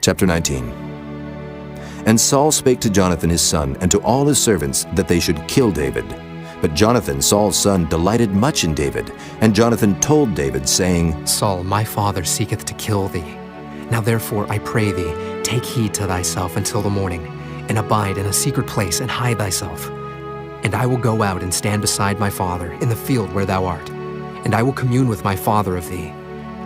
Chapter 19. And Saul spake to Jonathan his son and to all his servants that they should kill David. But Jonathan, Saul's son, delighted much in David. And Jonathan told David, saying, Saul, my father seeketh to kill thee. Now therefore, I pray thee, take heed to thyself until the morning, and abide in a secret place, and hide thyself. And I will go out and stand beside my father in the field where thou art. And I will commune with my father of thee.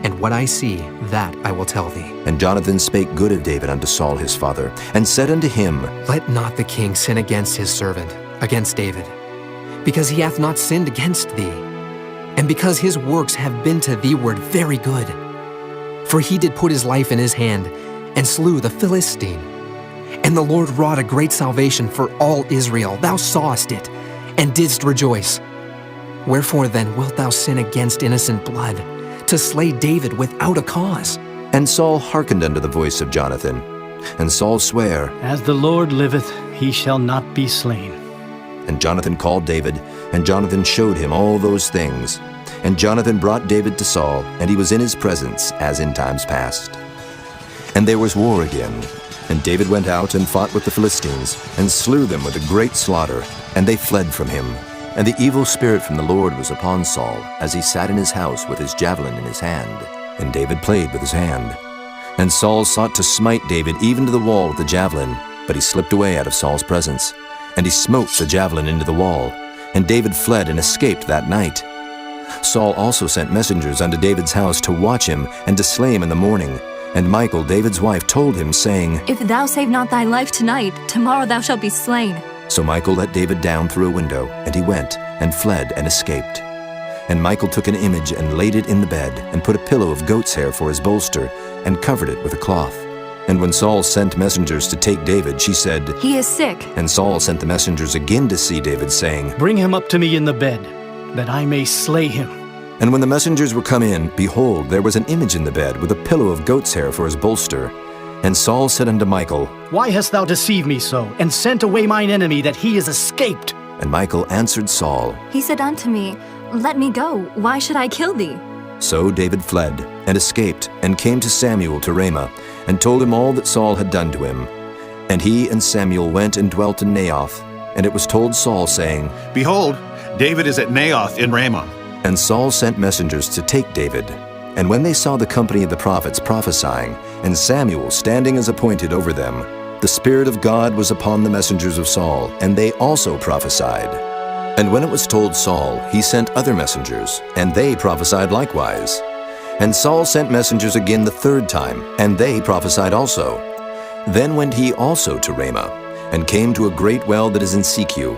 And what I see, that I will tell thee. And Jonathan spake good of David unto Saul his father, and said unto him, Let not the king sin against his servant, against David, because he hath not sinned against thee, and because his works have been to thee-ward very good. For he did put his life in his hand, and slew the Philistine. And the Lord wrought a great salvation for all Israel. Thou sawest it, and didst rejoice. Wherefore then wilt thou sin against innocent blood, to slay David without a cause? And Saul hearkened unto the voice of Jonathan. And Saul sware, As the Lord liveth, he shall not be slain. And Jonathan called David, and Jonathan showed him all those things. And Jonathan brought David to Saul, and he was in his presence, as in times past. And there was war again. And David went out and fought with the Philistines, and slew them with a great slaughter, and they fled from him. And the evil spirit from the Lord was upon Saul, as he sat in his house with his javelin in his hand. And David played with his hand. And Saul sought to smite David even to the wall with the javelin, but he slipped away out of Saul's presence. And he smote the javelin into the wall. And David fled and escaped that night. Saul also sent messengers unto David's house to watch him, and to slay him in the morning. And Michal, David's wife, told him, saying, If thou save not thy life tonight, tomorrow thou shalt be slain. So Michal let David down through a window, and he went, and fled, and escaped. And Michal took an image, and laid it in the bed, and put a pillow of goat's hair for his bolster, and covered it with a cloth. And when Saul sent messengers to take David, she said, He is sick. And Saul sent the messengers again to see David, saying, Bring him up to me in the bed, that I may slay him. And when the messengers were come in, behold, there was an image in the bed, with a pillow of goat's hair for his bolster. And Saul said unto Michal, Why hast thou deceived me so, and sent away mine enemy, that he is escaped? And Michal answered Saul, He said unto me, Let me go. Why should I kill thee? So David fled, and escaped, and came to Samuel to Ramah, and told him all that Saul had done to him. And he and Samuel went and dwelt in Naioth. And it was told Saul, saying, Behold, David is at Naioth in Ramah. And Saul sent messengers to take David. And when they saw the company of the prophets prophesying, and Samuel standing as appointed over them, the Spirit of God was upon the messengers of Saul, and they also prophesied. And when it was told Saul, he sent other messengers, and they prophesied likewise. And Saul sent messengers again the third time, and they prophesied also. Then went he also to Ramah, and came to a great well that is in Secu.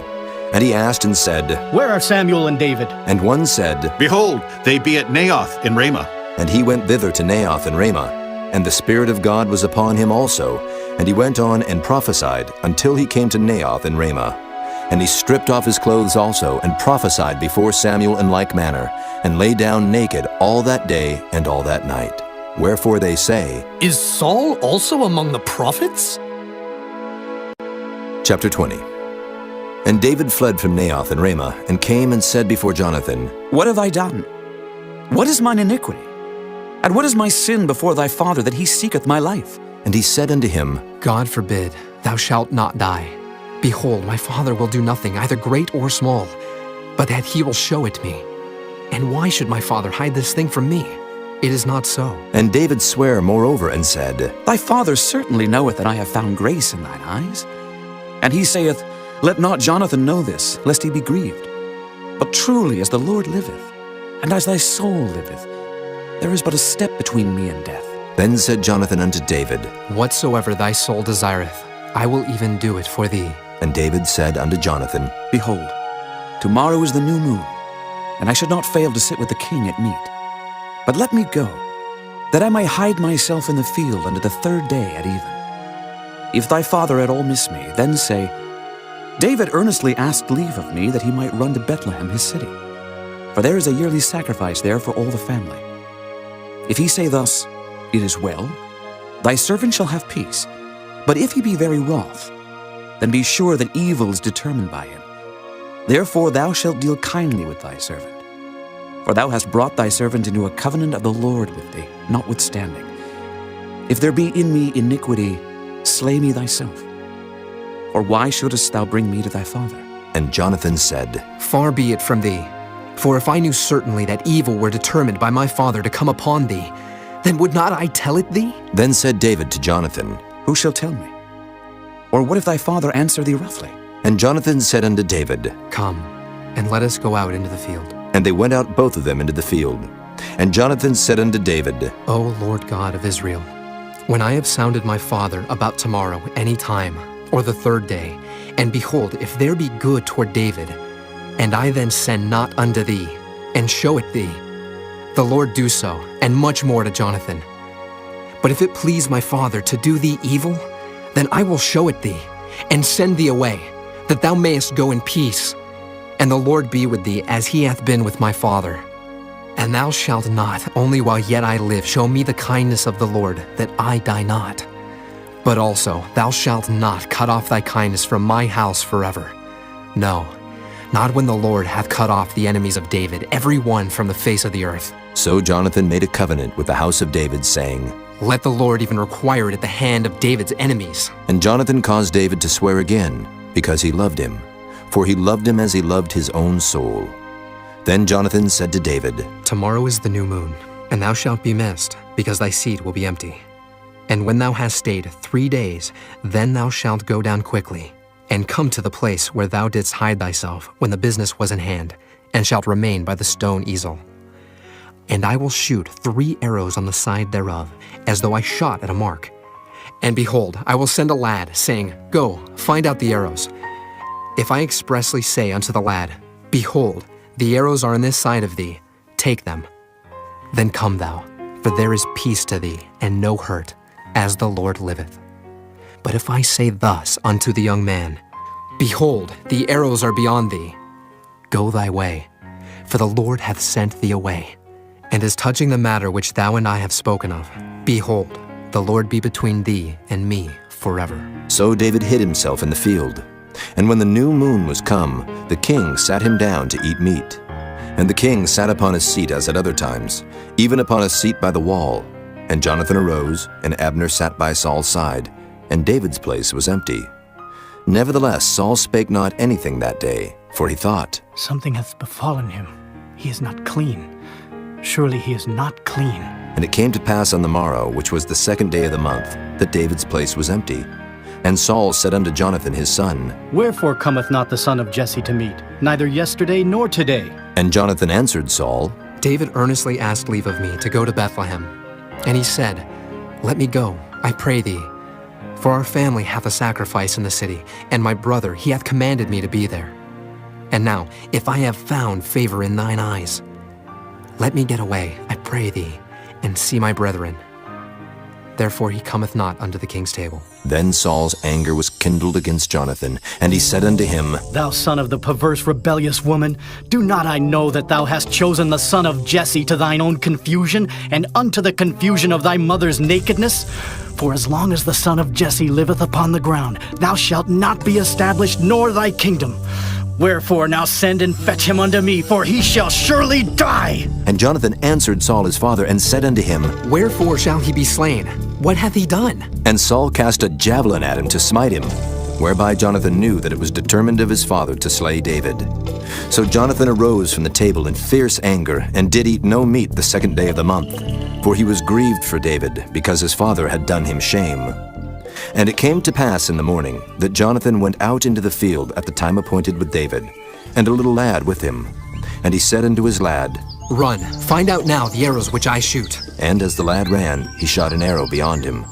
And he asked and said, Where are Samuel and David? And one said, Behold, they be at Naioth in Ramah. And he went thither to Naioth and Ramah. And the Spirit of God was upon him also. And he went on and prophesied until he came to Naioth and Ramah. And he stripped off his clothes also, and prophesied before Samuel in like manner, and lay down naked all that day and all that night. Wherefore they say, Is Saul also among the prophets? Chapter 20. And David fled from Naioth and Ramah, and came and said before Jonathan, What have I done? What is mine iniquity? And what is my sin before thy father, that he seeketh my life? And he said unto him, God forbid, thou shalt not die. Behold, my father will do nothing, either great or small, but that he will show it me. And why should my father hide this thing from me? It is not so. And David sware moreover, and said, Thy father certainly knoweth that I have found grace in thine eyes. And he saith, Let not Jonathan know this, lest he be grieved. But truly as the Lord liveth, and as thy soul liveth, there is but a step between me and death. Then said Jonathan unto David, Whatsoever thy soul desireth, I will even do it for thee. And David said unto Jonathan, Behold, tomorrow is the new moon, and I should not fail to sit with the king at meat. But let me go, that I may hide myself in the field unto the third day at even. If thy father at all miss me, then say, David earnestly asked leave of me that he might run to Bethlehem his city, for there is a yearly sacrifice there for all the family. If he say thus, It is well, thy servant shall have peace. But if he be very wroth, then be sure that evil is determined by him. Therefore thou shalt deal kindly with thy servant. For thou hast brought thy servant into a covenant of the Lord with thee, notwithstanding. If there be in me iniquity, slay me thyself. Or why shouldest thou bring me to thy father? And Jonathan said, Far be it from thee. For if I knew certainly that evil were determined by my father to come upon thee, then would not I tell it thee? Then said David to Jonathan, Who shall tell me? Or what if thy father answer thee roughly? And Jonathan said unto David, Come, and let us go out into the field. And they went out both of them into the field. And Jonathan said unto David, O Lord God of Israel, when I have sounded my father about tomorrow any time, or the third day, and behold, if there be good toward David, and I then send not unto thee, and show it thee, the Lord do so, and much more to Jonathan. But if it please my father to do thee evil, then I will show it thee, and send thee away, that thou mayest go in peace. And the Lord be with thee as he hath been with my father. And thou shalt not, only while yet I live, show me the kindness of the Lord, that I die not. But also thou shalt not cut off thy kindness from my house forever. No, not when the Lord hath cut off the enemies of David, every one from the face of the earth. So Jonathan made a covenant with the house of David, saying, Let the Lord even require it at the hand of David's enemies. And Jonathan caused David to swear again, because he loved him, for he loved him as he loved his own soul. Then Jonathan said to David, Tomorrow is the new moon, and thou shalt be missed, because thy seat will be empty. And when thou hast stayed 3 days, then thou shalt go down quickly, and come to the place where thou didst hide thyself when the business was in hand, and shalt remain by the stone easel. And I will shoot 3 arrows on the side thereof, as though I shot at a mark. And behold, I will send a lad, saying, Go, find out the arrows. If I expressly say unto the lad, Behold, the arrows are on this side of thee, take them. Then come thou, for there is peace to thee, and no hurt, as the Lord liveth. But if I say thus unto the young man, Behold, the arrows are beyond thee, go thy way, for the Lord hath sent thee away. And as touching the matter which thou and I have spoken of, behold, the Lord be between thee and me forever. So David hid himself in the field. And when the new moon was come, the king sat him down to eat meat. And the king sat upon his seat as at other times, even upon a seat by the wall. And Jonathan arose, and Abner sat by Saul's side, and David's place was empty. Nevertheless Saul spake not anything that day, for he thought, Something hath befallen him. He is not clean. Surely he is not clean. And it came to pass on the morrow, which was the 2nd day of the month, that David's place was empty. And Saul said unto Jonathan his son, Wherefore cometh not the son of Jesse to meat, neither yesterday nor today? And Jonathan answered Saul, David earnestly asked leave of me to go to Bethlehem. And he said, Let me go, I pray thee. For our family hath a sacrifice in the city, and my brother, he hath commanded me to be there. And now, if I have found favor in thine eyes, let me get away, I pray thee, and see my brethren. Therefore he cometh not unto the king's table. Then Saul's anger was kindled against Jonathan, and he said unto him, Thou son of the perverse rebellious woman, do not I know that thou hast chosen the son of Jesse to thine own confusion, and unto the confusion of thy mother's nakedness? For as long as the son of Jesse liveth upon the ground, thou shalt not be established, nor thy kingdom. Wherefore now send and fetch him unto me, for he shall surely die. And Jonathan answered Saul his father, and said unto him, Wherefore shall he be slain? What hath he done? And Saul cast a javelin at him to smite him, whereby Jonathan knew that it was determined of his father to slay David. So Jonathan arose from the table in fierce anger, and did eat no meat the 2nd day of the month, for he was grieved for David, because his father had done him shame. And it came to pass in the morning that Jonathan went out into the field at the time appointed with David, and a little lad with him. And he said unto his lad, Run, find out now the arrows which I shoot. And as the lad ran, he shot an arrow beyond him.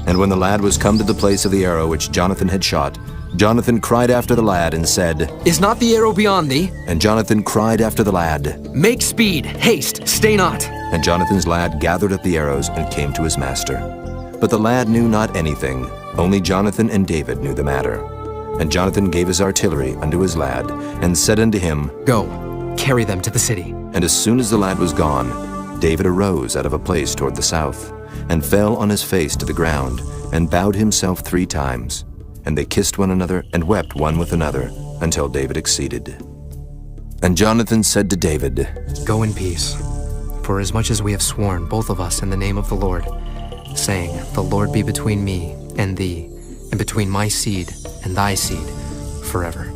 And when the lad was come to the place of the arrow which Jonathan had shot, Jonathan cried after the lad and said, Is not the arrow beyond thee? And Jonathan cried after the lad, Make speed, haste, stay not. And Jonathan's lad gathered up the arrows and came to his master. But the lad knew not anything, only Jonathan and David knew the matter. And Jonathan gave his artillery unto his lad, and said unto him, Go, carry them to the city. And as soon as the lad was gone, David arose out of a place toward the south, and fell on his face to the ground, and bowed himself 3 times. And they kissed one another, and wept one with another, until David exceeded. And Jonathan said to David, Go in peace, for as much as we have sworn, both of us, in the name of the Lord, saying, "The Lord be between me and thee, and between my seed and thy seed forever."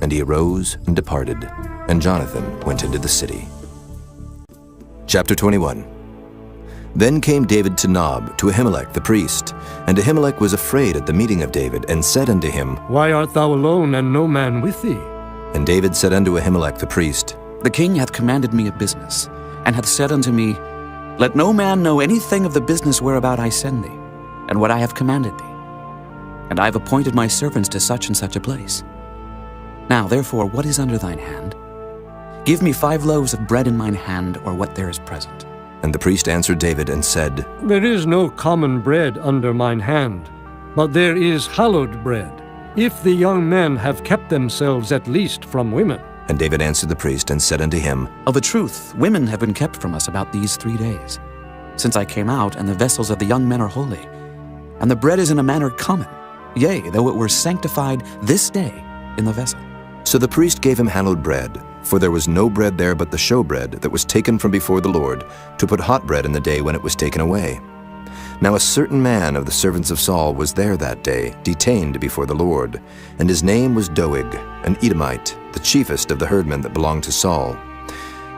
And he arose and departed, and Jonathan went into the city. Chapter 21. Then came David to Nob, to Ahimelech the priest. And Ahimelech was afraid at the meeting of David, and said unto him, Why art thou alone, and no man with thee? And David said unto Ahimelech the priest, The king hath commanded me a business, and hath said unto me, Let no man know anything of the business whereabout I send thee, and what I have commanded thee. And I have appointed my servants to such and such a place. Now therefore, what is under thine hand? Give me 5 loaves of bread in mine hand, or what there is present. And the priest answered David and said, There is no common bread under mine hand, but there is hallowed bread, if the young men have kept themselves at least from women. And David answered the priest and said unto him, Of a truth, women have been kept from us about these 3 days, since I came out, and the vessels of the young men are holy. And the bread is in a manner common, yea, though it were sanctified this day in the vessel. So the priest gave him hallowed bread, for there was no bread there but the showbread that was taken from before the Lord, to put hot bread in the day when it was taken away. Now a certain man of the servants of Saul was there that day, detained before the Lord, and his name was Doeg, an Edomite, the chiefest of the herdmen that belonged to Saul.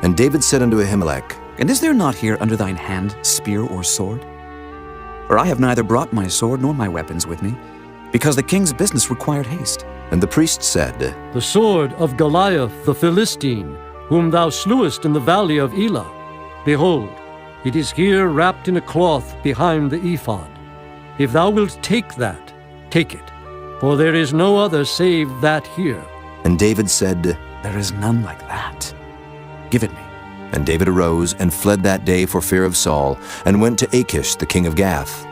And David said unto Ahimelech, And is there not here under thine hand spear or sword? For I have neither brought my sword nor my weapons with me, because the king's business required haste. And the priest said, The sword of Goliath the Philistine, whom thou slewest in the valley of Elah. Behold, it is here wrapped in a cloth behind the ephod. If thou wilt take that, take it, for there is no other save that here. And David said, There is none like that. Give it me. And David arose and fled that day for fear of Saul, and went to Achish the king of Gath.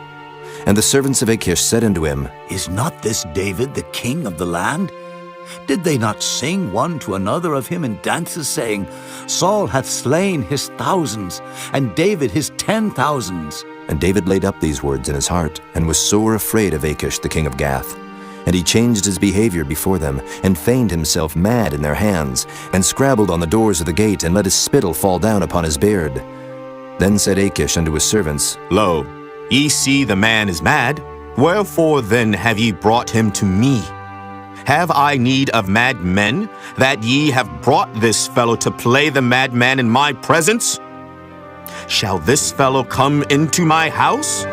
And the servants of Achish said unto him, Is not this David the king of the land? Did they not sing one to another of him in dances, saying, Saul hath slain his thousands, and David his 10,000s? And David laid up these words in his heart, and was sore afraid of Achish the king of Gath. And he changed his behavior before them, and feigned himself mad in their hands, and scrabbled on the doors of the gate, and let his spittle fall down upon his beard. Then said Achish unto his servants, Lo, ye see the man is mad. Wherefore then have ye brought him to me? Have I need of mad men, that ye have brought this fellow to play the madman in my presence? Shall this fellow come into my house?